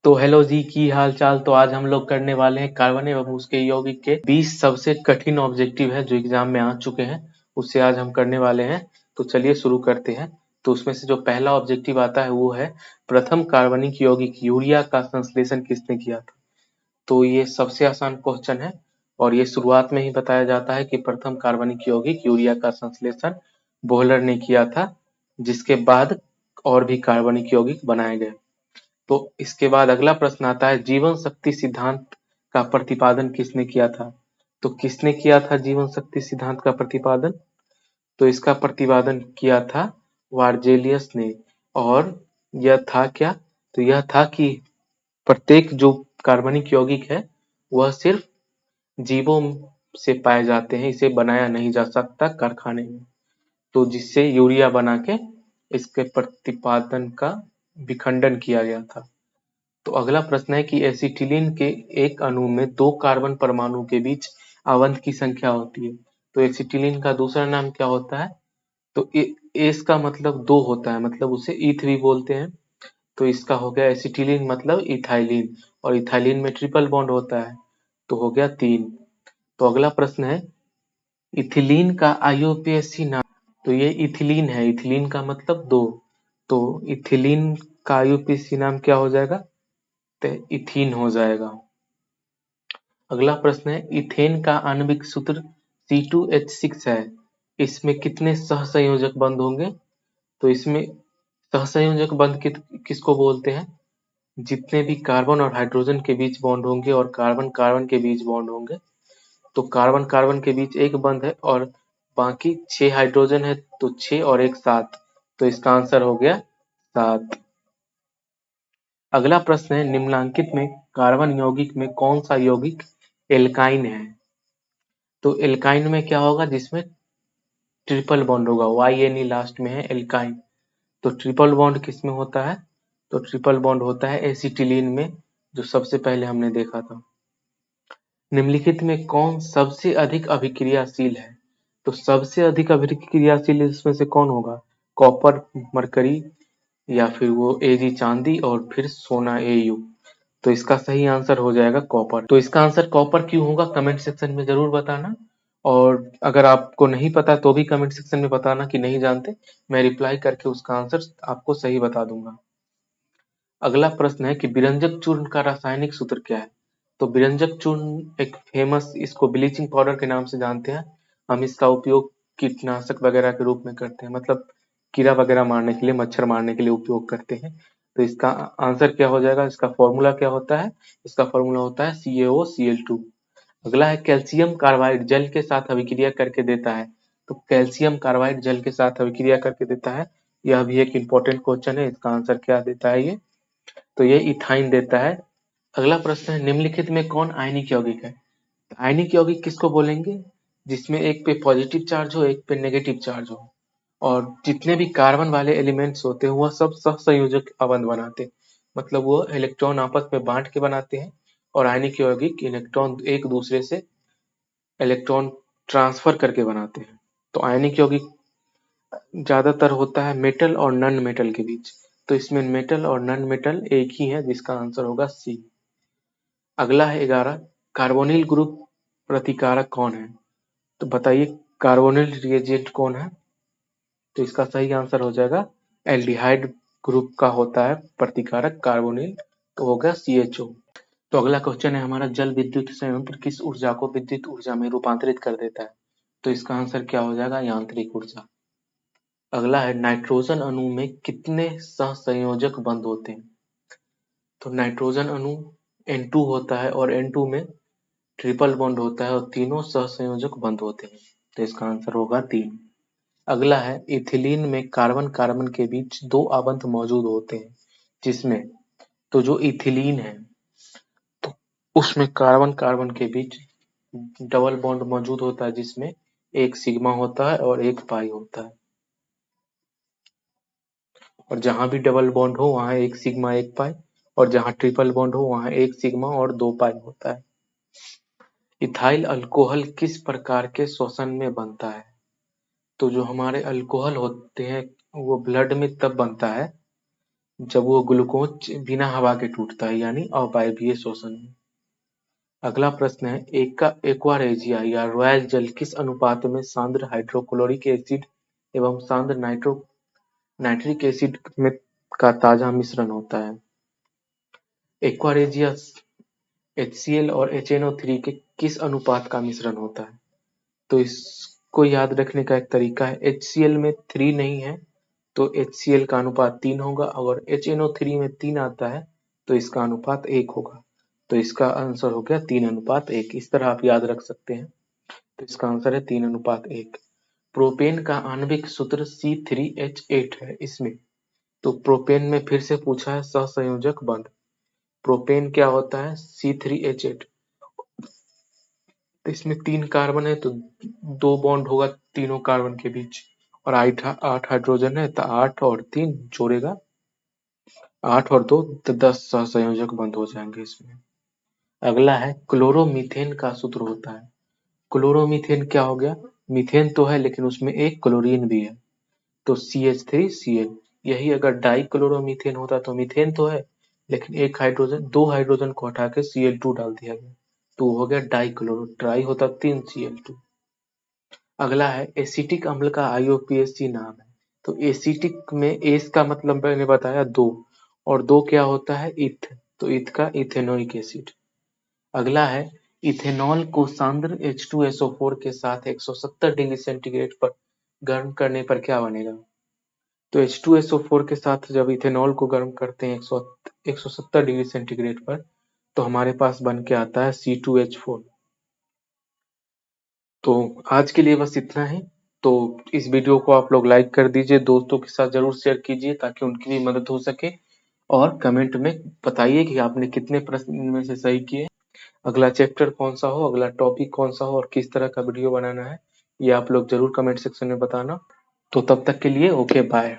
तो हेलो जी, की हाल चाल। तो आज हम लोग करने वाले हैं कार्बन एवं उसके यौगिक के 20 सबसे कठिन ऑब्जेक्टिव है जो एग्जाम में आ चुके हैं, उससे आज हम करने वाले हैं। तो चलिए शुरू करते हैं। तो उसमें से जो पहला ऑब्जेक्टिव आता है वो है प्रथम कार्बनिक यौगिक यूरिया का संश्लेषण किसने किया था। तो ये सबसे आसान क्वेश्चन है और ये शुरुआत में ही बताया जाता है कि प्रथम कार्बनिक यौगिक यूरिया का संश्लेषण बोहलर ने किया था, जिसके बाद और भी कार्बनिक यौगिक बनाए गए। तो इसके बाद अगला प्रश्न आता है जीवन शक्ति सिद्धांत का प्रतिपादन किसने किया था। तो किसने किया था जीवन शक्ति सिद्धांत का प्रतिपादन। तो इसका प्रतिपादन किया था वार्जेलियस ने। और यह था क्या। तो यह था कि प्रत्येक जो कार्बनिक यौगिक है वह सिर्फ जीवों से पाए जाते हैं, इसे बनाया नहीं जा सकता कारखाने में। तो जिससे यूरिया बना के इसके प्रतिपादन का विखंडन किया गया था। तो अगला प्रश्न है कि एसिटिलीन के एक अणु में दो कार्बन परमाणु के बीच आवंत की संख्या होती है। तो एसिटिलीन का दूसरा नाम क्या होता है। तो एस का मतलब दो होता है, मतलब उसे ईथ भी बोलते हैं। तो इसका हो गया एसिटिलीन मतलब इथाइलिन, और इथाइलिन में ट्रिपल बॉन्ड होता है, तो हो गया 3। तो अगला प्रश्न है इथिलीन का आईयूपीएसी नाम। तो ये इथिलीन है, इथिलीन का मतलब दो। तो इथिलीन का आईयूपीएसी नाम क्या हो जाएगा। तो इथीन हो जाएगा। अगला प्रश्न है इथेन का आणविक सूत्र C2H6 है, इसमें कितने सहसंयोजक बंध होंगे। तो इसमें सहसंयोजक बंध किसको बोलते हैं, जितने भी कार्बन और हाइड्रोजन के बीच बॉन्ड होंगे और कार्बन कार्बन के बीच बॉन्ड होंगे। तो कार्बन कार्बन के बीच एक बंध है और बाकी 6 हाइड्रोजन है, तो 6 और 1 7। तो इसका आंसर हो गया 7। अगला प्रश्न है निम्नलिखित में कार्बन यौगिक में कौन सा यौगिक एल्काइन है। तो एल्काइन में क्या होगा, जिसमें ट्रिपल बॉन्ड होगा, YNE लास्ट में है एल्काइन। तो ट्रिपल बॉन्ड किस में होता है। तो ट्रिपल बॉन्ड होता है एसिटिलीन में, जो सबसे पहले हमने देखा था। निम्नलिखित में कौन सबसे अधिक अभिक्रियाशील है। तो सबसे अधिक अभिक्रियाशील इसमें से कौन होगा, कॉपर मरकरी, या फिर वो Ag चांदी और फिर सोना Au। तो इसका सही आंसर हो जाएगा कॉपर। तो इसका आंसर कॉपर क्यों होगा कमेंट सेक्शन में जरूर बताना, और अगर आपको नहीं पता तो भी कमेंट सेक्शन में बताना कि नहीं जानते, मैं रिप्लाई करके उसका आंसर आपको सही बता दूंगा। अगला प्रश्न है कि विरंजक चूर्ण का रासायनिक सूत्र क्या है। तो विरंजक चूर्ण एक फेमस, इसको ब्लीचिंग पाउडर के नाम से जानते हैं। हम इसका उपयोग कीटनाशक वगैरह के रूप में करते हैं, मतलब कीड़ा वगैरह मारने के लिए, मच्छर मारने के लिए उपयोग करते हैं। तो इसका आंसर क्या हो जाएगा, इसका फॉर्मूला क्या होता है। इसका फॉर्मूला होता है CaOCl2। अगला है कैल्शियम कार्बाइड जल के साथ अभिक्रिया करके देता है। तो कैल्शियम कार्बाइड जल के साथ अभिक्रिया करके देता है, यह भी एक इम्पोर्टेंट क्वेश्चन है। इसका आंसर क्या देता है ये, तो ये इथाइन देता है। अगला प्रश्न है निम्नलिखित में कौन आयनिक यौगिक है। आयनिक यौगिक किसको बोलेंगे, जिसमें एक पे पॉजिटिव चार्ज हो, एक पे नेगेटिव चार्ज हो, और जितने भी कार्बन वाले एलिमेंट्स होते हैं वह सब सहसंयोजक अबंध बनाते हैं, मतलब वो इलेक्ट्रॉन आपस में बांट के बनाते हैं। और आयनिक यौगिक इलेक्ट्रॉन एक दूसरे से इलेक्ट्रॉन ट्रांसफर करके बनाते हैं। तो आयनिक यौगिक ज्यादातर होता है मेटल और नॉन मेटल के बीच। तो इसमें मेटल और नॉन मेटल एक ही है, जिसका आंसर होगा C। अगला है 11 कार्बोनिल ग्रुप प्रतिकारक कौन है। तो बताइए कार्बोनिल रिएजेंट कौन है। तो इसका सही आंसर हो जाएगा एल्डिहाइड ग्रुप का होता है प्रतिकारक कार्बोनिल, तो होगा CHO। तो अगला क्वेश्चन है हमारा जल विद्युत संयंत्र किस ऊर्जा को विद्युत ऊर्जा में रूपांतरित कर देता है। तो इसका आंसर क्या हो जाएगा, यांत्रिक ऊर्जा। अगला है नाइट्रोजन अणु में कितने सहसंयोजक बंध होते हैं। तो नाइट्रोजन अणु N2 होता है और N2 में ट्रिपल बॉन्ड होता है और तीनों सहसंयोजक बंध होते हैं। तो इसका आंसर होगा 3। अगला है इथिलीन में कार्बन कार्बन के बीच दो आबंध मौजूद होते हैं, जिसमें तो जो इथिलीन है तो उसमें कार्बन कार्बन के बीच डबल बॉन्ड मौजूद होता है, जिसमें एक सिग्मा होता है और एक पाई होता है। और जहां भी डबल बॉन्ड हो वहां एक सिग्मा एक पाई, और जहां ट्रिपल बॉन्ड हो वहां एक सिग्मा और 2 पाई होता है। इथाइल अल्कोहल किस प्रकार के श्वसन में बनता है। तो जो हमारे अल्कोहल होते हैं वो ब्लड में तब बनता है जब वो ग्लूकोज बिना हवा के टूटता है यानी अवायवीय शोषण में। अगला प्रश्न है एक्वारेजिया या रॉयल जल किस अनुपात में सांद्र हाइड्रोक्लोरिक एसिड एवं सांद्र नाइट्रिक एसिड में का ताजा मिश्रण होता है। एक्वारेजिया HCl और HNO3 के किस अनुपात का मिश्रण होता है? तो इसको याद रखने का एक तरीका है, HCl में 3 नहीं है तो HCl का अनुपात 3 होगा, अगर HNO3 में 3 आता है तो इसका अनुपात 1 होगा। तो इसका आंसर हो गया 3:1। इस तरह आप याद रख सकते हैं। तो इसका आंसर है 3:1। प्रोपेन का आणविक सूत्र C3H8 है इसमें। तो प्रोपेन में फिर से पूछा है सहसंयोजक बंध। प्रोपेन क्या होता है? C3H8। इसमें 3 कार्बन है तो 2 बॉन्ड होगा तीनों कार्बन के बीच, और 8 हाइड्रोजन है तो 8 और 3 जोड़ेगा 8 और 2 तो 10 सहसंयोजक बंध हो जाएंगे इसमें। अगला है क्लोरोमीथेन का सूत्र होता है। क्लोरोमीथेन क्या हो गया? मीथेन तो है लेकिन उसमें एक क्लोरीन भी है तो CH3Cl। यही अगर डाई क्लोरोमीथेन होता तो मीथेन तो है लेकिन एक हाइड्रोजन, 2 हाइड्रोजन को हटा के Cl2 डाल दिया गया तो हो गया डाई क्लोरो, ट्राई होता 3Cl2। अगला है एसिटिक अम्ल का IUPAC नाम है। तो एसिटिक में एस का मतलब मैंने बताया 2, और 2 क्या होता है? इथ, तो इथ का इथेनोइक एसिड। अगला है इथेनॉल को सांद्र H2SO4 के साथ 170 डिग्री सेंटीग्रेड पर गर्म करने पर क्या बनेगा? तो H2SO4 के साथ जब इथेनॉल को गर्म करते हैं 170 डिग्री सेंटीग्रेड पर तो हमारे पास बन के आता है C2H4। तो आज के लिए बस इतना ही। तो इस वीडियो को आप लोग लाइक कर दीजिए, दोस्तों के साथ जरूर शेयर कीजिए ताकि उनकी भी मदद हो सके, और कमेंट में बताइए कि आपने कितने प्रश्न इनमें से सही किए। अगला चैप्टर कौन सा हो, अगला टॉपिक कौन सा हो और किस तरह का वीडियो बनाना है, ये आप लोग जरूर कमेंट सेक्शन में बताना। तो तब तक के लिए ओके बाय।